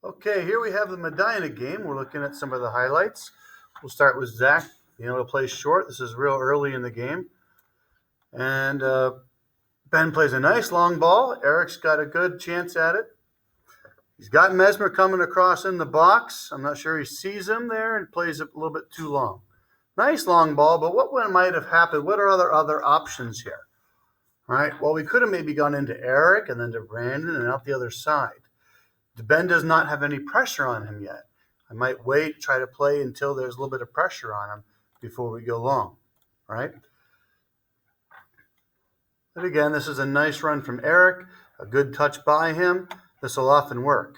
Okay, here we have the Medina game. We're looking at some of the highlights. We'll start with Zach being able to play short. This is real early in the game. And Ben plays a nice long ball. Eric's got a good chance at it. He's got Mesmer coming across in the box. I'm not sure he sees him there and plays it a little bit too long. Nice long ball, but what might have happened? What are other options here? All right, well, we could have maybe gone into Eric and then to Brandon and out the other side. Ben does not have any pressure on him yet. I might wait, try to play until there's a little bit of pressure on him before we go long, right? But again, this is a nice run from Eric, a good touch by him. This will often work.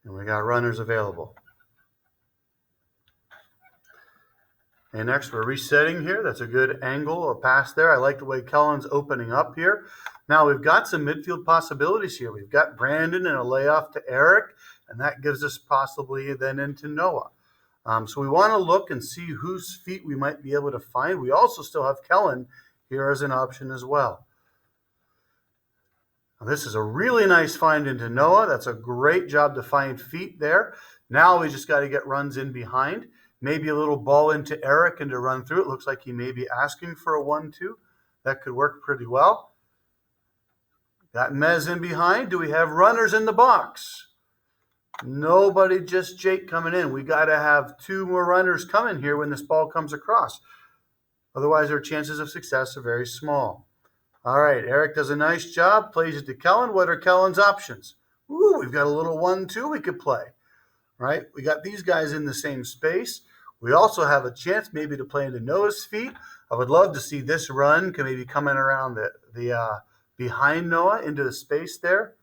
And we got runners available. And next, we're resetting here. That's a good angle, a pass there. I like the way Kellen's opening up here. Now, we've got some midfield possibilities here. We've got Brandon and a layoff to Eric, and that gives us possibly then into Noah. So we want to look and see whose feet we might be able to find. We also still have Kellen here as an option as well. Now, this is a really nice find into Noah. That's a great job to find feet there. Now we just got to get runs in behind. Maybe a little ball into Eric and to run through. It looks like he may be asking for a 1-2. That could work pretty well. Got Mez in behind. Do we have runners in the box? Nobody, just Jake coming in. We got to have 2 more runners coming here when this ball comes across. Otherwise, our chances of success are very small. All right, Eric does a nice job. Plays it to Kellen. What are Kellen's options? Ooh, we've got a little 1-2 we could play. Right? We got these guys in the same space. We also have a chance maybe to play into Noah's feet. I would love to see this run maybe coming around the behind Noah into the space there.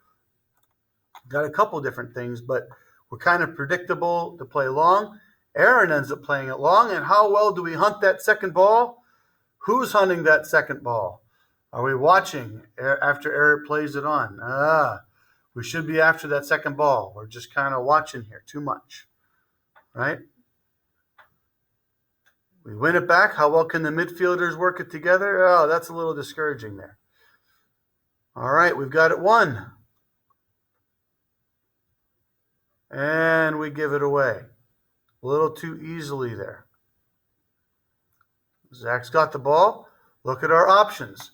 Got a couple different things, but we're kind of predictable to play long. Aaron ends up playing it long, and how well do we hunt that second ball? Who's hunting that second ball? Are we watching after Eric plays it on? We should be after that second ball. We're just kind of watching here too much, right? We win it back. How well can the midfielders work it together? Oh, that's a little discouraging there. All right, we've got it 1. And we give it away. A little too easily there. Zach's got the ball. Look at our options.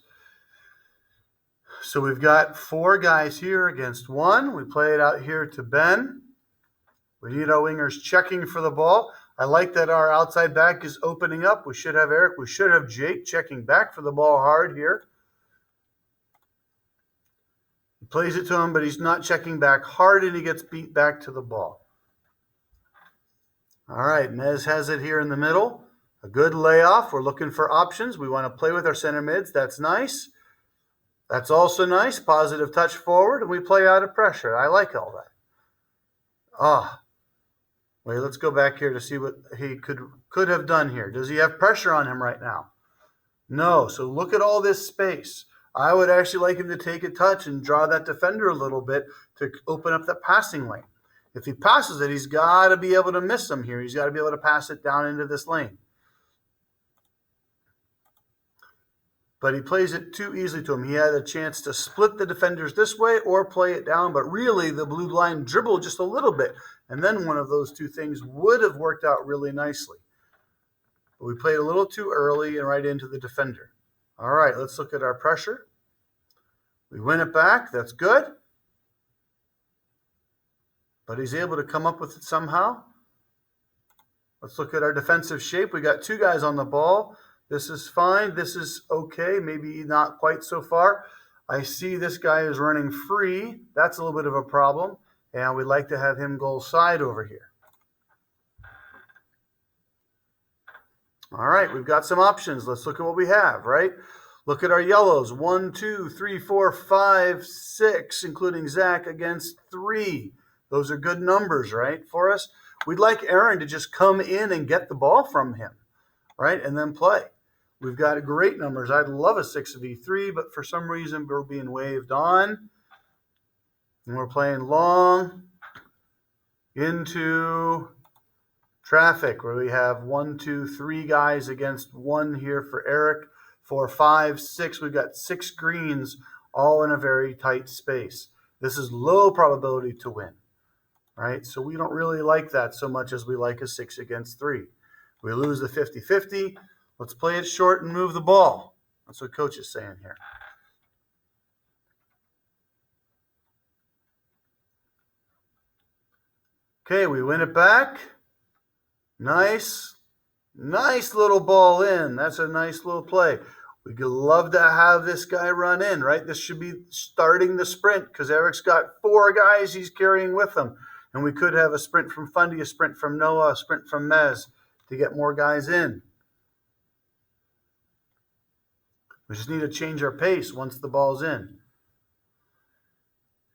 So we've got 4 guys here against 1. We play it out here to Ben. We need our wingers checking for the ball. I like that our outside back is opening up. We should have Eric. We should have Jake checking back for the ball hard here. He plays it to him, but he's not checking back hard, and he gets beat back to the ball. All right, Mez has it here in the middle. A good layoff. We're looking for options. We want to play with our center mids. That's nice. That's also nice. Positive touch forward, and we play out of pressure. I like all that. Wait, let's go back here to see what he could have done here. Does he have pressure on him right now? No. So look at all this space. I would actually like him to take a touch and draw that defender a little bit to open up that passing lane. If he passes it, he's got to be able to miss him here. He's got to be able to pass it down into this lane. But he plays it too easily to him. He had a chance to split the defenders this way or play it down, but really the blue line dribbled just a little bit, and then one of those 2 things would have worked out really nicely. But we played a little too early and right into the defender. All right, let's look at our pressure. We win it back. That's good. But he's able to come up with it somehow. Let's look at our defensive shape. We got 2 guys on the ball. This is fine. This is okay. Maybe not quite so far. I see this guy is running free. That's a little bit of a problem. And we'd like to have him goal side over here. All right, we've got some options. Let's look at what we have, right? Look at our yellows. 1, 2, 3, 4, 5, 6, including Zach against 3. Those are good numbers, right, for us. We'd like Aaron to just come in and get the ball from him, right, and then play. We've got great numbers. I'd love a 6v3, but for some reason we're being waved on. And we're playing long into traffic where we have 1, 2, 3 guys against 1 here for Eric. 4, 5, 6. We've got 6 greens all in a very tight space. This is low probability to win, right? So we don't really like that so much as we like a 6 against 3. We lose the 50-50. Let's play it short and move the ball. That's what coach is saying here. Okay, we win it back. Nice little ball in. That's a nice little play. We could love to have this guy run in, right? This should be starting the sprint because Eric's got 4 guys he's carrying with him. And we could have a sprint from Fundy, a sprint from Noah, a sprint from Mez to get more guys in. We just need to change our pace once the ball's in.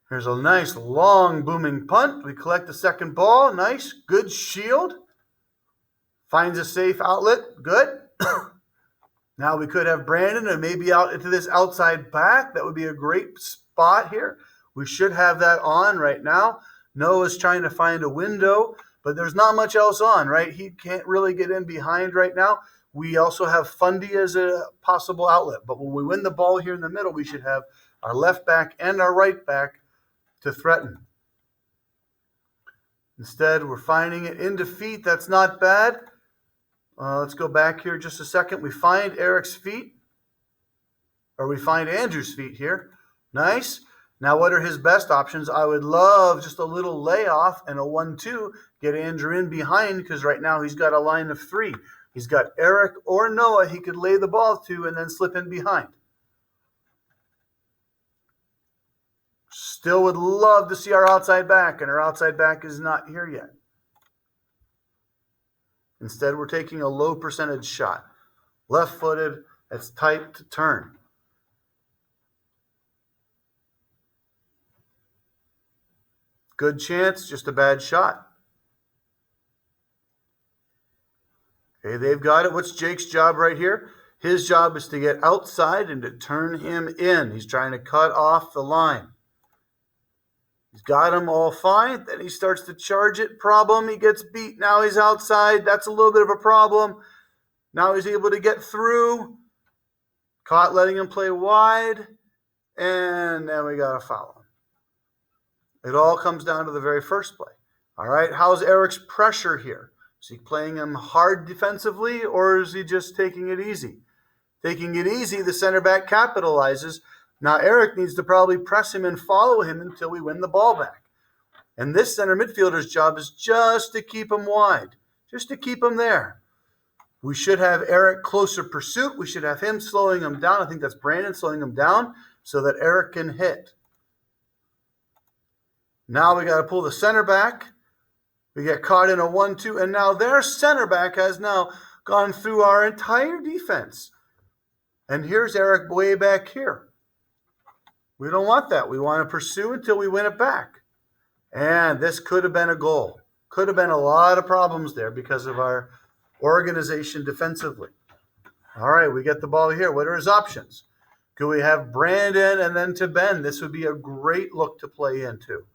Here's a nice long booming punt. We collect the second ball. Nice, good shield. Finds a safe outlet. Good. Now we could have Brandon and maybe out into this outside back. That would be a great spot here. We should have that on right now. Noah's trying to find a window, but there's not much else on, right? He can't really get in behind right now. We also have Fundy as a possible outlet. But when we win the ball here in the middle, we should have our left back and our right back to threaten. Instead, we're finding it in defeat. That's not bad. Let's go back here just a second. We find Eric's feet, or we find Andrew's feet here. Nice. Now, what are his best options? I would love just a little layoff and a 1-2. Get Andrew in behind because right now he's got a line of 3. He's got Eric or Noah he could lay the ball to and then slip in behind. Still would love to see our outside back, and our outside back is not here yet. Instead, we're taking a low percentage shot. Left-footed, it's tight to turn. Good chance, just a bad shot. Okay, they've got it. What's Jake's job right here? His job is to get outside and to turn him in. He's trying to cut off the line. He's got him all fine. Then he starts to charge it. Problem, he gets beat. Now he's outside. That's a little bit of a problem. Now he's able to get through. Caught letting him play wide. And then we got to foul him. It all comes down to the very first play. All right, how's Eric's pressure here? Is he playing him hard defensively, or is he just taking it easy? Taking it easy, the center back capitalizes. Now Eric needs to probably press him and follow him until we win the ball back. And this center midfielder's job is just to keep him wide, just to keep him there. We should have Eric closer pursuit. We should have him slowing him down. I think that's Brandon slowing him down so that Eric can hit. Now we got to pull the center back. We get caught in a 1-2, and now their center back has now gone through our entire defense. And here's Eric way back here. We don't want that. We want to pursue until we win it back. And this could have been a goal. Could have been a lot of problems there because of our organization defensively. All right, we get the ball here. What are his options? Could we have Brandon and then to Ben? This would be a great look to play into.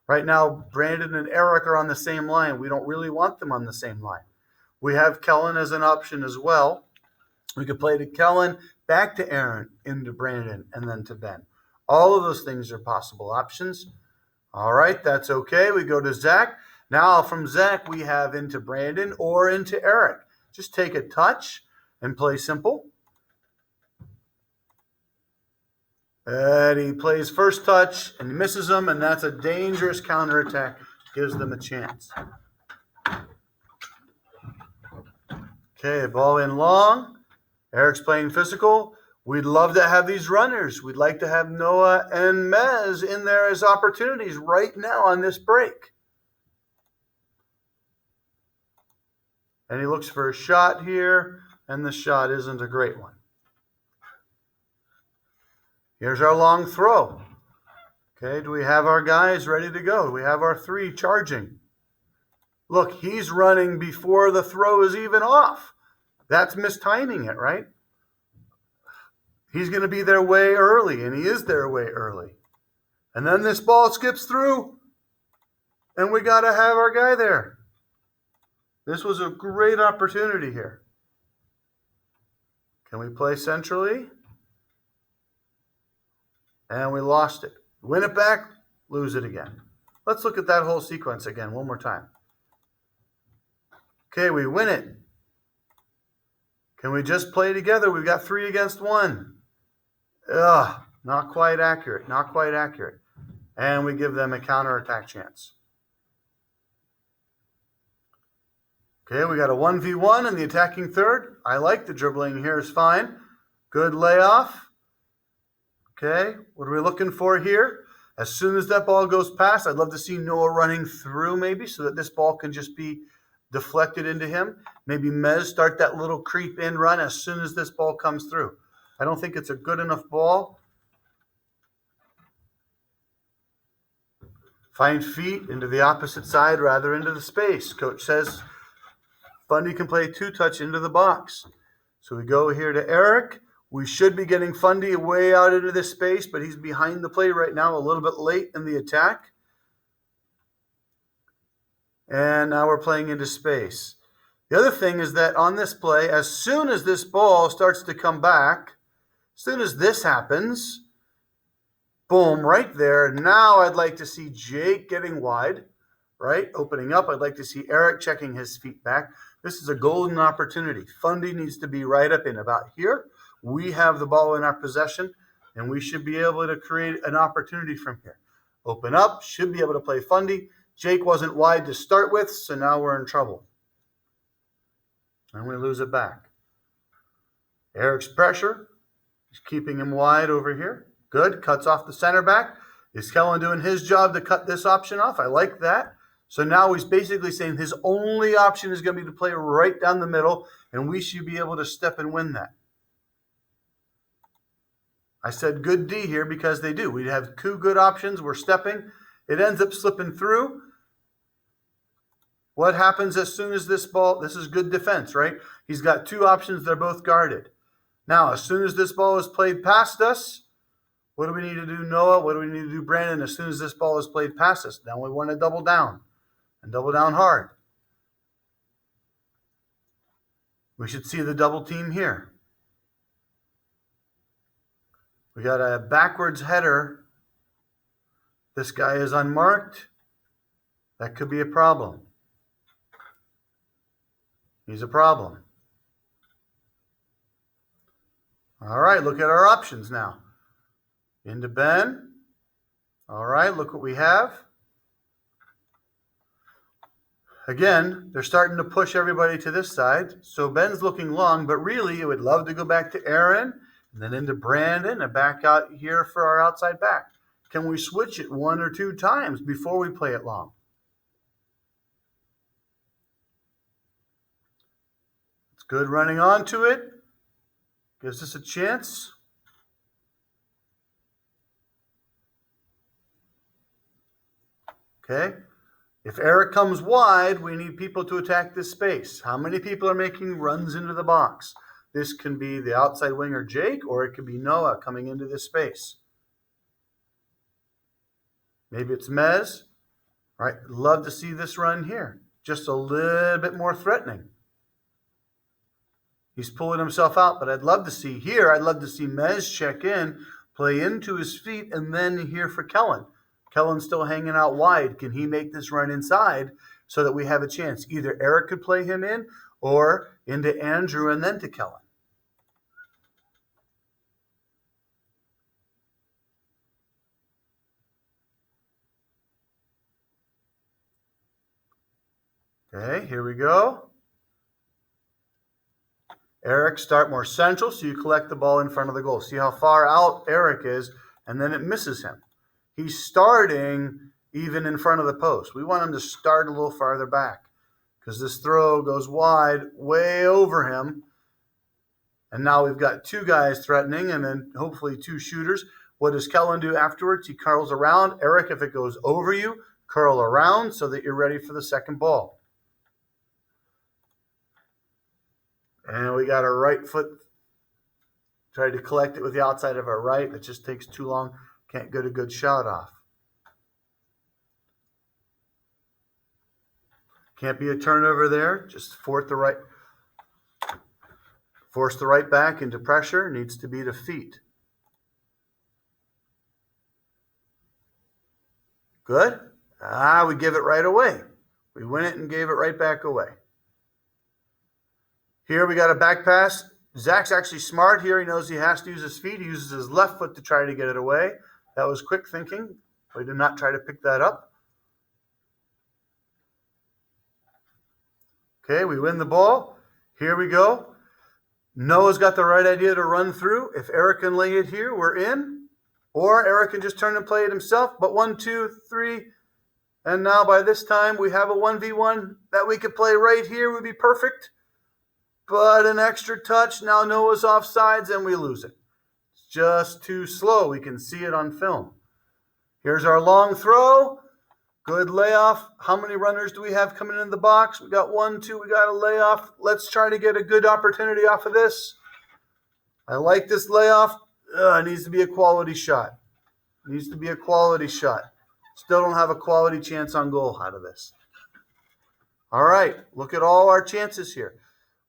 Right now, Brandon and Eric are on the same line. We don't really want them on the same line. We have Kellen as an option as well. We could play to Kellen, back to Aaron, into Brandon, and then to Ben. All of those things are possible options. All right, that's okay. We go to Zach. Now from Zach, we have into Brandon or into Eric. Just take a touch and play simple. And he plays first touch and he misses them, and that's a dangerous counterattack. Gives them a chance. Okay, ball in long. Eric's playing physical. We'd love to have these runners. We'd like to have Noah and Mez in there as opportunities right now on this break. And he looks for a shot here, and the shot isn't a great one. Here's our long throw. Okay, do we have our guys ready to go? Do we have our 3 charging? Look, he's running before the throw is even off. That's mistiming it, right? He's going to be there way early, and he is there way early. And then this ball skips through, and we got to have our guy there. This was a great opportunity here. Can we play centrally? And we lost it. Win it back. lose it again. Let's look at that whole sequence again one more time. Okay, we win it. Can we just play together? We've got 3 against 1. Ugh, not quite accurate, not quite accurate. And we give them a counterattack chance. Okay, we got a 1v1 in the attacking third. I like the dribbling here, is fine. Good layoff. Okay, what are we looking for here? As soon as that ball goes past, I'd love to see Noah running through maybe so that this ball can just be deflected into him. Maybe Mez start that little creep in run as soon as this ball comes through. I don't think it's a good enough ball. Find feet into the opposite side rather into the space. Coach says Fundy can play 2-touch into the box. So we go here to Eric. We should be getting Fundy way out into this space, but he's behind the play right now, a little bit late in the attack. And now we're playing into space. The other thing is that on this play, as soon as this ball starts to come back, as soon as this happens, boom, right there. Now I'd like to see Jake getting wide, right? Opening up. I'd like to see Eric checking his feet back. This is a golden opportunity. Fundy needs to be right up in about here. We have the ball in our possession, and we should be able to create an opportunity from here. Open up, should be able to play Fundy. Jake wasn't wide to start with, so now we're in trouble. And we lose it back. Eric's pressure is keeping him wide over here. Good, cuts off the center back. Is Kellen doing his job to cut this option off? I like that. So now he's basically saying his only option is going to be to play right down the middle, and we should be able to step and win that. I said good D here because they do. We have 2 good options. We're stepping. It ends up slipping through. What happens as soon as this ball, this is good defense, right? He's got 2 options. They're both guarded. Now, as soon as this ball is played past us, what do we need to do, Noah? What do we need to do, Brandon? As soon as this ball is played past us, now we want to double down and double down hard. We should see the double team here. We got a backwards header. This guy is unmarked. That could be a problem. He's a problem. All right, look at our options now. Into Ben. All right, look what we have. Again, they're starting to push everybody to this side. So Ben's looking long, but really, I would love to go back to Aaron and then into Brandon and back out here for our outside back. Can we switch it 1 or 2 times before we play it long? It's good running onto it. Gives us a chance. Okay. If Eric comes wide, we need people to attack this space. How many people are making runs into the box? This can be the outside winger Jake, or it could be Noah coming into this space. Maybe it's Mez. All right, love to see this run here. Just a little bit more threatening. He's pulling himself out, but I'd love to see here, I'd love to see Mez check in, play into his feet, and then here for Kellen. Kellen's still hanging out wide. Can he make this run inside so that we have a chance? Either Eric could play him in or into Andrew and then to Kellen. Okay, here we go. Eric, start more central so you collect the ball in front of the goal. See how far out Eric is, and then it misses him. He's starting even in front of the post. We want him to start a little farther back because this throw goes wide, way over him. And now we've got 2 guys threatening and then hopefully 2 shooters. What does Kellen do afterwards? He curls around. Eric, if it goes over you, curl around so that you're ready for the second ball. And we got our right foot. Tried to collect it with the outside of our right. It just takes too long. Can't get a good shot off. Can't be a turnover there. Just force the right back into pressure. Needs to be to feet. Good. We give it right away. We win it and gave it right back away. Here we got a back pass. Zach's actually smart here. He knows he has to use his feet. He uses his left foot to try to get it away. That was quick thinking. We did not try to pick that up. Okay, we win the ball. Here we go. Noah's got the right idea to run through. If Eric can lay it here, we're in. Or Eric can just turn and play it himself. But 1, 2, 3. And now by this time, we have a 1v1 that we could play right here. Would be perfect. But an extra touch. Now Noah's offsides and we lose it. It's just too slow. We can see it on film. Here's our long throw. Good layoff. How many runners do we have coming in the box? We got 1, 2. We got a layoff. Let's try to get a good opportunity off of this. I like this layoff. It needs to be a quality shot. Needs to be a quality shot. Still don't have a quality chance on goal out of this. All right, look at all our chances here.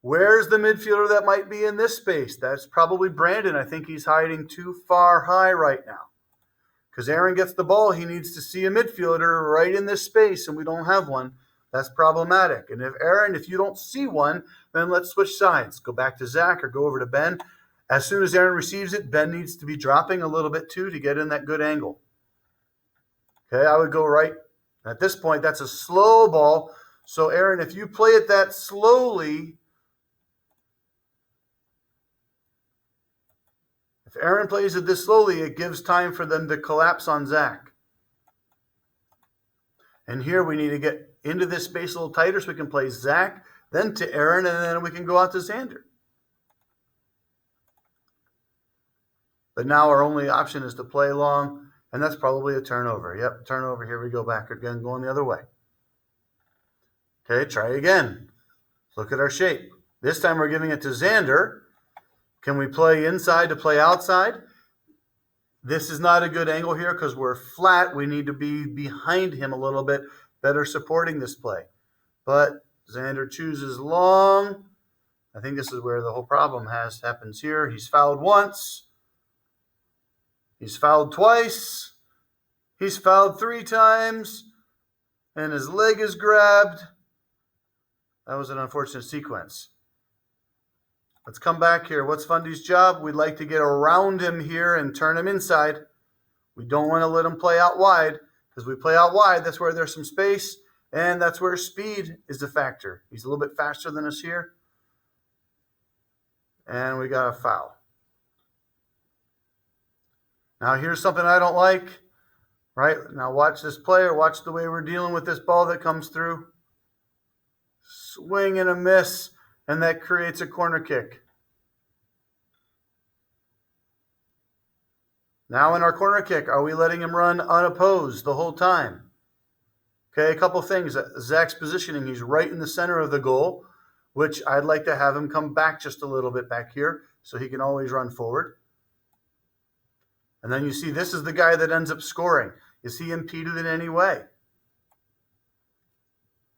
Where's the midfielder that might be in this space? That's probably Brandon. I think he's hiding too far high right now. Because Aaron gets the ball, he needs to see a midfielder right in this space, and we don't have one. That's problematic. And if you don't see one, then let's switch sides. Go back to Zach or go over to Ben. As soon as Aaron receives it, Ben needs to be dropping a little bit too to get in that good angle. Okay, I would go right. At this point, that's a slow ball. So Aaron, if you play it that slowly, if Aaron plays it this slowly, it gives time for them to collapse on Zach. And here we need to get into this space a little tighter so we can play Zach, then to Aaron, and then we can go out to Xander. But now our only option is to play long, and that's probably a turnover. Yep, turnover. Here we go back again, going the other way. Okay, try again. Look at our shape. This time we're giving it to Xander. Can we play inside to play outside? This is not a good angle here because we're flat. We need to be behind him a little bit, better supporting this play. But Xander chooses long. I think this is where the whole problem happens here. He's fouled once. He's fouled twice. He's fouled 3 times. And his leg is grabbed. That was an unfortunate sequence. Let's come back here. What's Fundy's job? We'd like to get around him here and turn him inside. We don't want to let him play out wide because we play out wide. That's where there's some space, and that's where speed is a factor. He's a little bit faster than us here. And we got a foul. Now here's something I don't like. Right? Now watch this player. Watch the way we're dealing with this ball that comes through. Swing and a miss. And that creates a corner kick. Now in our corner kick, are we letting him run unopposed the whole time? Okay, a couple things. Zach's positioning, he's right in the center of the goal, which I'd like to have him come back just a little bit back here so he can always run forward. And then you see this is the guy that ends up scoring. Is he impeded in any way?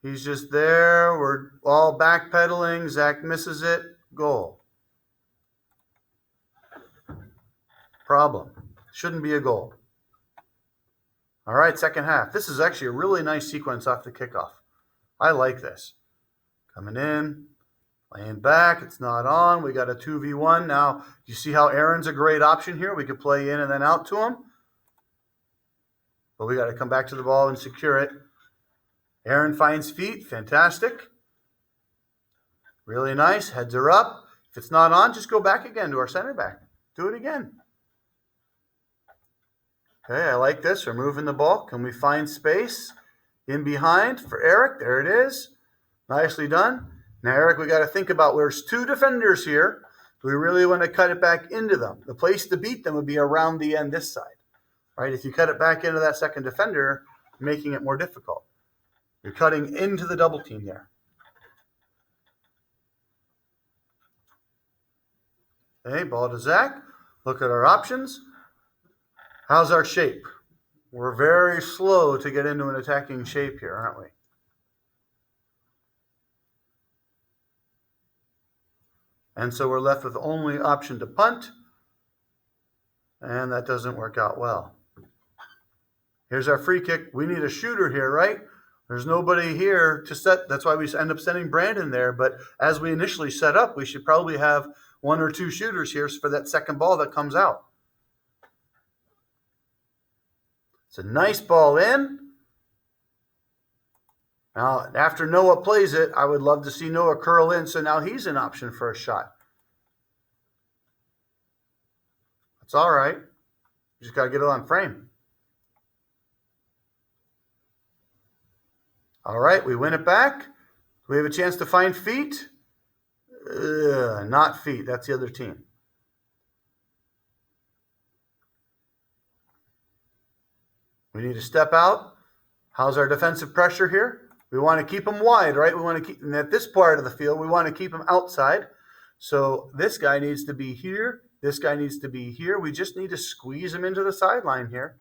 He's just there. We're all backpedaling. Zach misses it. Goal. Problem. Shouldn't be a goal. All right, second half. This is actually a really nice sequence off the kickoff. I like this. Coming in, laying back. It's not on. We got a 2v1. Now, you see how Aaron's a great option here? We could play in and then out to him. But we got to come back to the ball and secure it. Aaron finds feet. Fantastic. Really nice. Heads are up. If it's not on, just go back again to our center back. Do it again. Okay, I like this. We're moving the ball. Can we find space in behind for Eric? There it is. Nicely done. Now, Eric, we got to think about there's 2 defenders here. Do we really want to cut it back into them? The place to beat them would be around the end this side. Right? If you cut it back into that second defender, you're making it more difficult. You're cutting into the double team there. Okay, ball to Zach. Look at our options. How's our shape? We're very slow to get into an attacking shape here, aren't we? And so we're left with only option to punt. And that doesn't work out well. Here's our free kick. We need a shooter here, right? There's nobody here to set. That's why we end up sending Brandon there. But as we initially set up, we should probably have 1 or 2 shooters here for that second ball that comes out. It's a nice ball in. Now, after Noah plays it, I would love to see Noah curl in, so now he's an option for a shot. That's all right. You just got to get it on frame. All right, we win it back. We have a chance to find feet. Not feet. That's the other team. We need to step out. How's our defensive pressure here? We want to keep them wide, right? We want to keep them at this part of the field. We want to keep them outside. So this guy needs to be here. This guy needs to be here. We just need to squeeze him into the sideline here.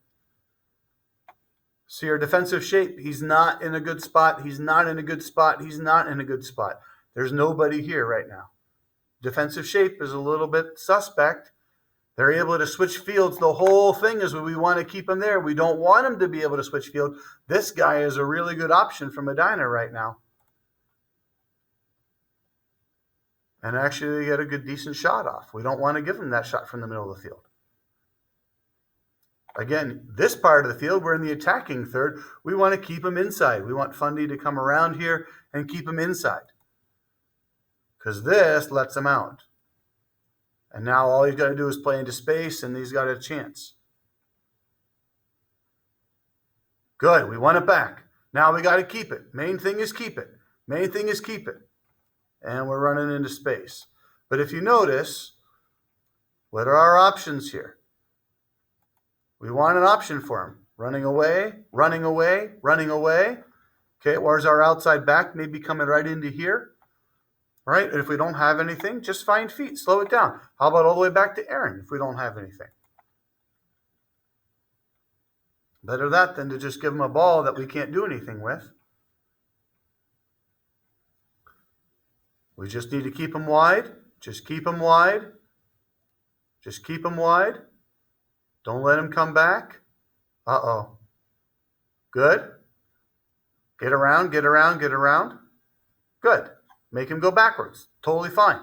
See our defensive shape. He's not in a good spot. He's not in a good spot. He's not in a good spot. There's nobody here right now. Defensive shape is a little bit suspect. They're able to switch fields. The whole thing is we want to keep him there. We don't want him to be able to switch field. This guy is a really good option for Medina right now. And actually get a good, decent shot off. We don't want to give him that shot from the middle of the field. Again, this part of the field, we're in the attacking third. We want to keep him inside. We want Fundy to come around here and keep him inside. Because this lets him out. And now all he's got to do is play into space, and he's got a chance. Good. We won it back. Now we got to keep it. Main thing is keep it. Main thing is keep it. And we're running into space. But if you notice, what are our options here? We want an option for him. Running away, running away, running away. Okay, where's our outside back? Maybe coming right into here. Right? And if we don't have anything, just find feet. Slow it down. How about all the way back to Aaron if we don't have anything? Better that than to just give him a ball that we can't do anything with. We just need to keep him wide. Just keep him wide. Just keep him wide. Don't let him come back. Uh-oh. Good. Get around, get around, get around. Good. Make him go backwards. Totally fine.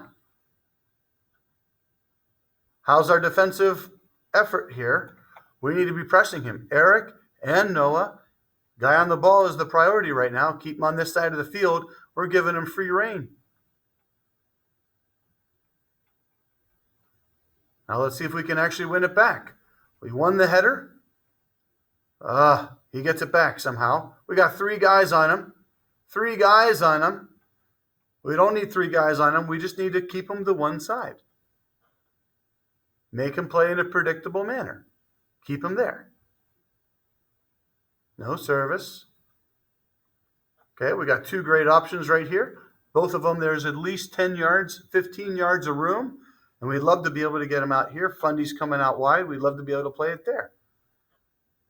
How's our defensive effort here? We need to be pressing him. Eric and Noah. Guy on the ball is the priority right now. Keep him on this side of the field. We're giving him free reign. Now let's see if we can actually win it back. We won the header. He gets it back somehow. We got 3 guys on him. 3 guys on him. We don't need 3 guys on him. We just need to keep him to one side. Make him play in a predictable manner. Keep him there. No service. Okay, we got 2 great options right here. Both of them, there's at least 10 yards, 15 yards of room. And we'd love to be able to get him out here. Fundy's coming out wide. We'd love to be able to play it there.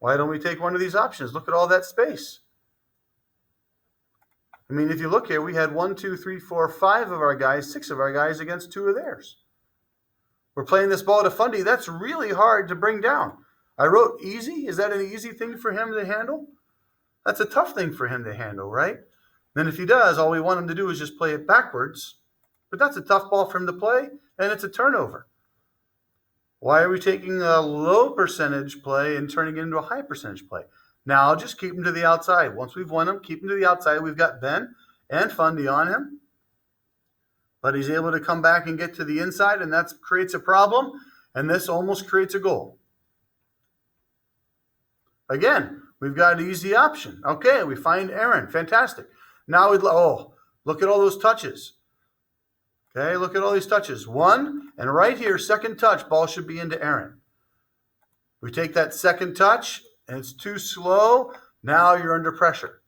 Why don't we take one of these options? Look at all that space. I mean, if you look here, we had 1, 2, 3, 4, 5 of our guys, 6 of our guys against 2 of theirs. We're playing this ball to Fundy. That's really hard to bring down. I wrote easy. Is that an easy thing for him to handle? That's a tough thing for him to handle, right? Then if he does, all we want him to do is just play it backwards. But that's a tough ball for him to play, and it's a turnover. Why are we taking a low percentage play and turning it into a high percentage play? Now just keep him to the outside. Once we've won him, keep him to the outside. We've got Ben and Fundy on him. But he's able to come back and get to the inside, and that creates a problem, and this almost creates a goal. Again, we've got an easy option. Okay, we find Aaron. Fantastic. Now look at all those touches. Okay, look at all these touches. 1, and right here, second touch, ball should be into Aaron. We take that second touch, and it's too slow. Now you're under pressure.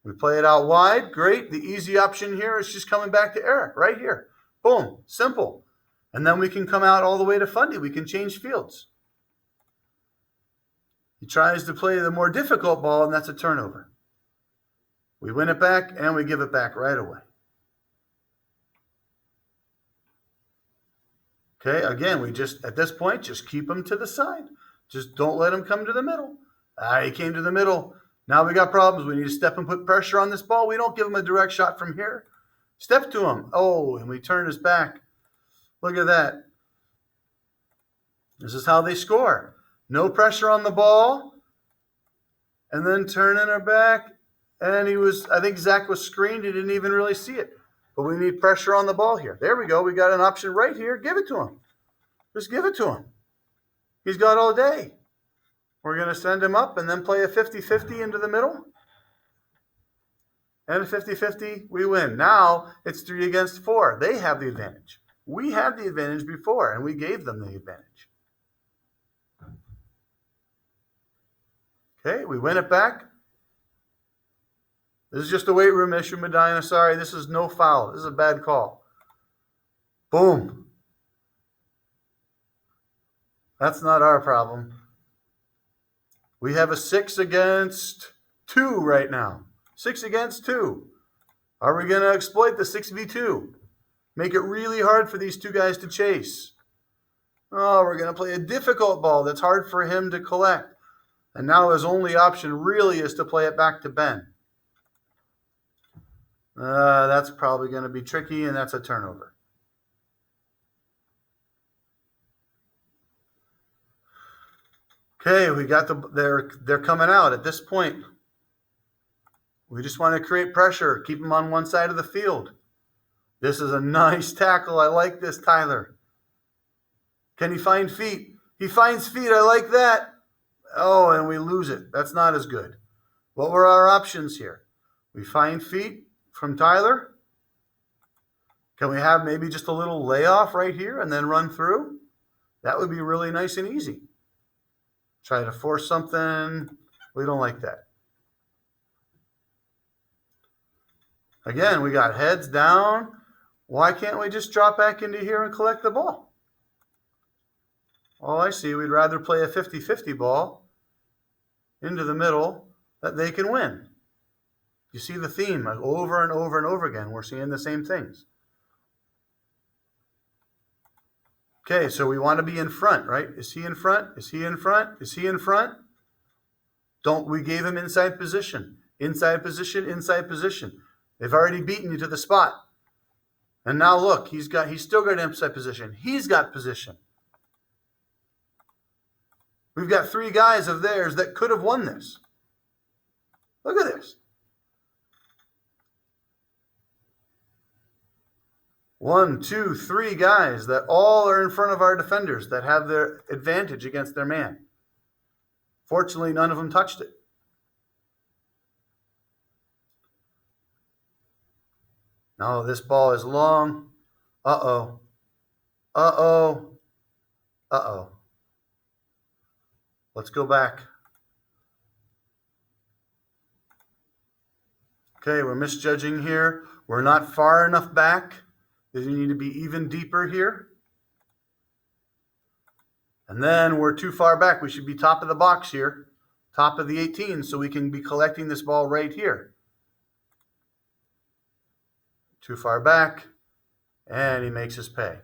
We play it out wide. Great. The easy option here is just coming back to Eric right here. Boom. Simple. And then we can come out all the way to Fundy. We can change fields. He tries to play the more difficult ball, and that's a turnover. We win it back, and we give it back right away. Okay, again, we just, at this point, just keep him to the side. Just don't let him come to the middle. He came to the middle. Now we got problems. We need to step and put pressure on this ball. We don't give him a direct shot from here. Step to him. Oh, and we turn his back. Look at that. This is how they score. No pressure on the ball. And then turning our back. And I think Zach was screened. He didn't even really see it. But we need pressure on the ball here. There we go. We got an option right here. Give it to him. Just give it to him. He's got all day. We're going to send him up and then play a 50-50 into the middle. And a 50-50, we win. Now it's 3 against 4. They have the advantage. We had the advantage before, and we gave them the advantage. Okay, we win it back. This is just a weight room issue, Medina. Sorry, this is no foul. This is a bad call. Boom. That's not our problem. We have a 6 against 2 right now. 6 against 2. Are we going to exploit the 6v2? Make it really hard for these two guys to chase. Oh, we're going to play a difficult ball that's hard for him to collect. And now his only option really is to play it back to Ben. That's probably going to be tricky, and that's a turnover. Okay, we got they're coming out at this point. We just want to create pressure, keep them on one side of the field. This is a nice tackle. I like this, Tyler. Can he find feet? He finds feet. I like that. Oh, and we lose it. That's not as good. What were our options here? We find feet from Tyler. Can we have maybe just a little layoff right here and then run through? That would be really nice and easy. Try to force something. We don't like that. Again, we got heads down. Why can't we just drop back into here and collect the ball? Oh, I see. We'd rather play a 50-50 ball into the middle that they can win. You see the theme like over and over and over again. We're seeing the same things. Okay, so we want to be in front, right? Is he in front? Is he in front? Is he in front? We gave him inside position. Inside position, inside position. They've already beaten you to the spot. And now look, he's still got inside position. He's got position. We've got 3 guys of theirs that could have won this. Look at this. 1, 2, 3 guys that all are in front of our defenders that have their advantage against their man. Fortunately, none of them touched it. No, this ball is long. Uh-oh. Uh-oh. Uh-oh. Let's go back. Okay, we're misjudging here. We're not far enough back. You need to be even deeper here. And then we're too far back. We should be top of the box here. Top of the 18, so we can be collecting this ball right here. Too far back. And he makes his pay.